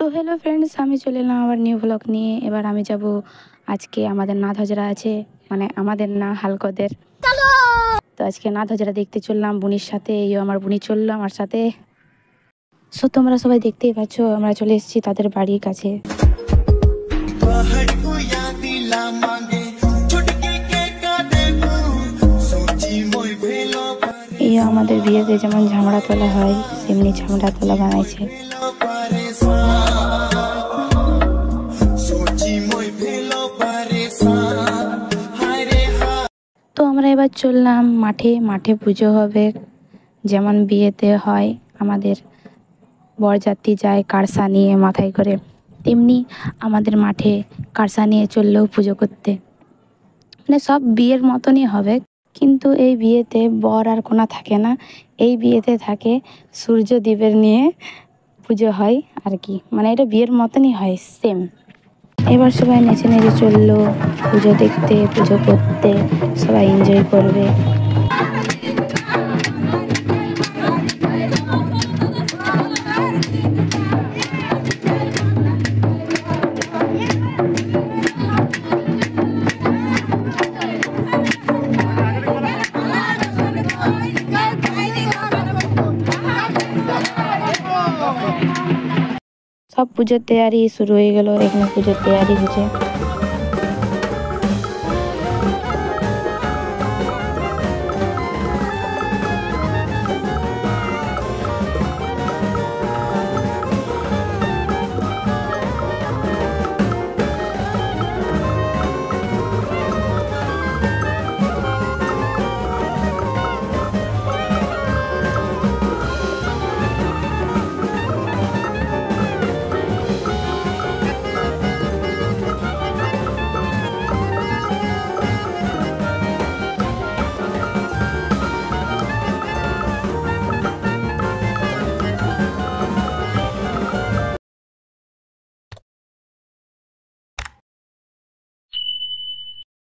তো hello friends, আমি চলে এলাম আবার নিউ ব্লগ নিয়ে। এবার আমি যাব আজকে আমাদের নাথ হাজরা আছে, মানে আমাদের না হালকদের। তো আজকে নাথ হাজরা দেখতে চললাম বুনির সাথে। এই আমার বুনি চললো আমার সাথে। সো তোমরা সবাই দেখতেই পাচ্ছ, আমরা চলে এসেছি তাদের বাড়ির কাছে। এই আমাদের বিয়েতে যেমন ঝামড়া তোলা হয় সেমনি ঝামড়া তোলা বানাইছে। তো আমরা এবার চললাম মাঠে। মাঠে পুজো হবে, যেমন বিয়েতে হয় আমাদের বরযাত্রী যায় কারসা নিয়ে মাথায় করে, তেমনি আমাদের মাঠে কারসা নিয়ে চললেও পুজো করতে। মানে সব বিয়ের মতনই হবে, কিন্তু এই বিয়েতে বর আর কোনা থাকে না। এই বিয়েতে থাকে সূর্যদেবের নিয়ে পুজো হয় আর কি, মানে এটা বিয়ের মতনই হয় সেম। এবার সবাই নেচে নেচে চললো পুজো দেখতে, পুজো করতে, সবাই এনজয় করবে। সব পুজোর তৈয়ারি শুরু হয়ে গেল, এখানে পুজোর তৈয়ারি হচ্ছে।